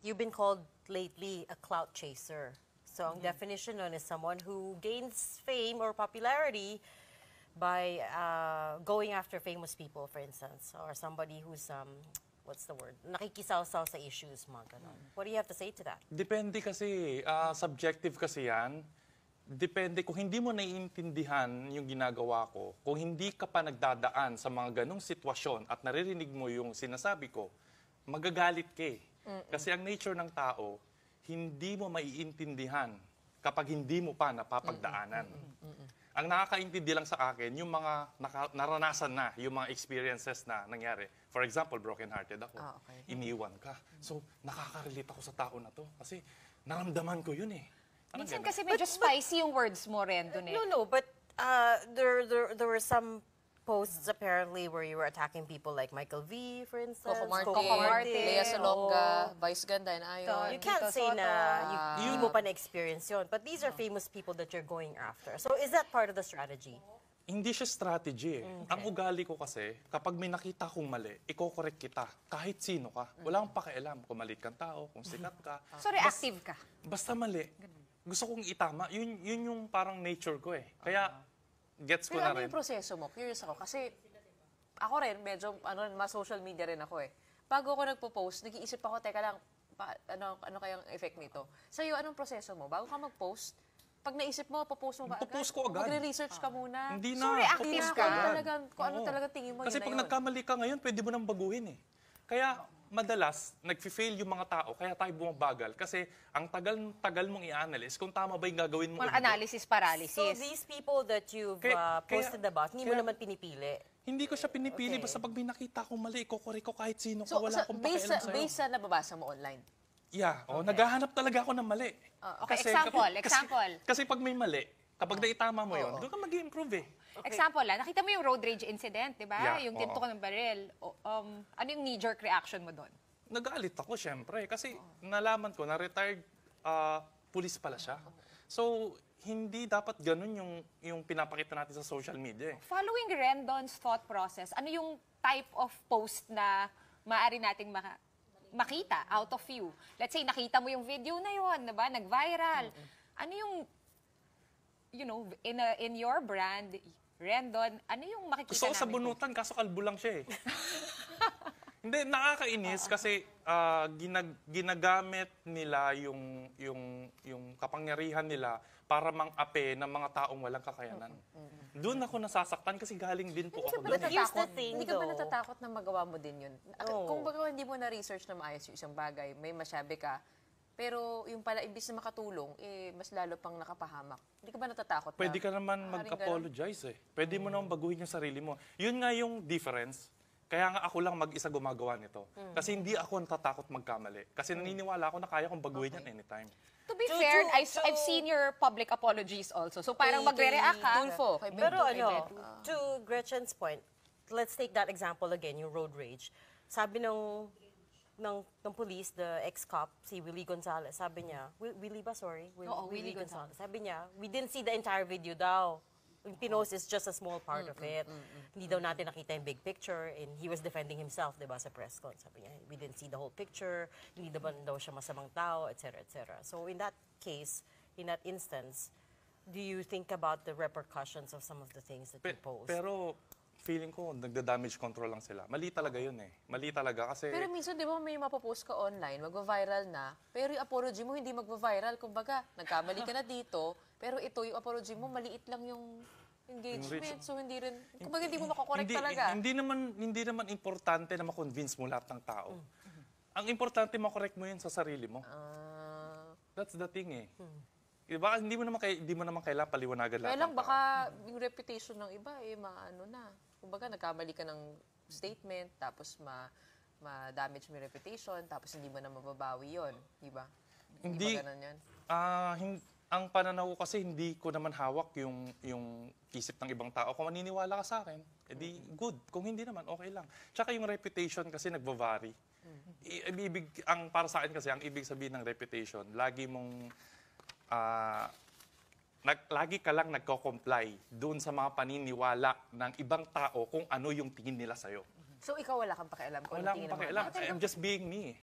You've been called lately a clout chaser. So ang definition nun is someone who gains fame or popularity by going after famous people, for instance, or somebody who's, what's the word, nakikisaw-saw sa issues, mga ganon. What do you have to say to that? Depende kasi, subjective kasi yan. Depende, kung hindi mo naiintindihan yung ginagawa ko, kung hindi ka pa nagdadaan sa mga ganong sitwasyon at naririnig mo yung sinasabi ko, magagalit ka eh. Kasi ang nature ng tao, hindi mo maiintindihan kapag hindi mo pa napapagdaanan. Ang nakakaintindi lang sa akin, yung mga naranasan na, yung mga experiences na nangyari. For example, broken-hearted ako. Iniwan ka. So, nakaka-relate ako sa tao na to. Kasi naramdaman ko yun eh. Minsan kasi medyo spicy yung words mo rin dun eh. No, but there were some posts apparently where you were attacking people like Michael V, for instance. Coco Martin, Lea Salonga, Vice Ganda, and Ayon. You can't say na hindi mo pa na-experience yun. But these are famous people that you're going after. So is that part of the strategy? Hindi siya strategy eh. Ang ugali ko kasi, kapag may nakita kong mali, iko-correct kita. Kahit sino ka. Wala akong pakialam kung maliit kang tao, kung sikat ka. So reactive ka? Basta mali. Gusto kong itama. Yun yung parang nature ko eh. Kaya, gets ko Pero na ano rin. yung proseso mo? Curious ako. Kasi ako rin, medyo, mas social media rin ako eh. Bago ako nagpo-post, nag-iisip ako, teka lang, ano kayang effect nito? Sa'yo, anong proseso mo? Bago ka mag-post, pag naisip mo, popost mo ba agad? Popost ko agad. Magre-research ka muna. Hindi So na. reactive Popost ka? agad. Kung ano Oo. talaga tingin mo, Kasi yun na pag yun. nagkamali ka ngayon, pwede mo nang baguhin eh. Kaya madalas, nag-fail yung mga tao, kaya tayo bumabagal. Kasi ang tagal mong i-analyze kung tama ba yung gagawin mo. o Mga hindi. analysis paralysis. So these people that you've posted about, hindi mo naman pinipili. Hindi ko siya pinipili, Okay. basta pag may nakita akong mali, iko-correct ko kahit sino ka, So, wala akong pakialam sa'yo. based sa nababasa mo online. Yeah, naghahanap talaga ako ng mali. Okay, example. Kasi pag may mali, kapag naitama mo yun, doon ka mag-i-improve eh. Example nakita mo yung road rage incident, di ba? Yeah, Yung tinto ka ng baril. Ano yung knee-jerk reaction mo doon? Nagalit ako, syempre. Kasi nalaman ko na retired police pala siya. So, hindi dapat ganun yung pinapakita natin sa social media eh. Following Rendon's thought process, ano yung type of post na maaari nating makita out of you? Let's say, nakita mo yung video na yun, diba? Nag-viral. Ano yung, in your brand, Rendon, ano yung makikita Gusto ko sa namin? bunutan, kaso kalbo lang siya eh. Hindi, nakakainis kasi ginagamit nila yung kapangyarihan nila para mang-ape ng mga taong walang kakayanan. Doon ako nasasaktan kasi galing din po ako doon. Here's the thing, Hindi ka ba though. natatakot na magawa mo din yun? Kung baga hindi mo na-research na maayos yung isang bagay, may masyabi ka, pero yung pala, imbis na makatulong, mas lalo pang nakapahamak. Hindi ka ba natatakot na? Pwede ka naman maaaring mag-apologize eh. Pwede mo naman baguhin yung sarili mo. Yun nga yung difference. Kaya nga ako lang mag-isa gumagawa nito. Kasi hindi ako natatakot magkamali. Kasi naniniwala ako na kaya kong baguhin yan anytime. To be fair, I've seen your public apologies also. So parang magre-react ka. Tulfo, kay Beto. Pero to Gretchen's point, let's take that example again, yung road rage. Sabi ng police, the ex-cop, si Willie Gonzalez, sabi niya, Willie ba, sorry? Willie Gonzalez. Sabi niya, we didn't see the entire video daw. Yung pinost is just a small part of it. Hindi daw natin nakita yung big picture, and he was defending himself, diba, sa press con. Sabi niya, we didn't see the whole picture, hindi daw siya masamang tao, etc., etc. So in that case, in that instance, do you think about the repercussions of some of the things that you post? Pero feeling ko, nagda-damage control lang sila. Mali talaga yun eh. Mali talaga kasi... Pero minsan, di ba, may mapopost ka online, magva-viral na, pero yung apology mo hindi magva-viral. Kumbaga, nagkamali ka na dito, pero ito, yung apology mo, maliit lang yung engagement. So, hindi rin, kumbaga, hindi mo makakorek talaga. Hindi naman importante na ma-convince mo lahat ng tao. Ang importante, makorek mo yun sa sarili mo. That's the thing eh. Diba? Hindi mo naman kailangan paliwanagan lahat Kaya lang, ng tao. baka yung reputation ng iba, maano na. Kumbaga, nagkamali ka ng statement, tapos ma-damage mo yung reputation, tapos hindi mo na mababawi yun. Di ba? Hindi ba ganun yan? Ang pananaw ko kasi hindi ko naman hawak yung isip ng ibang tao. Kung maniniwala ka sa akin, edi good. Kung hindi naman, okay lang. Tsaka yung reputation kasi nagva-vary. Para sa akin kasi, ang ibig sabihin ng reputation, lagi ka lang nagko-comply doon sa mga paniniwala ng ibang tao kung ano yung tingin nila sa'yo. So, ikaw wala kang pakialam kung Wala ano tingin akong ng mga pakialam. I'm just being me.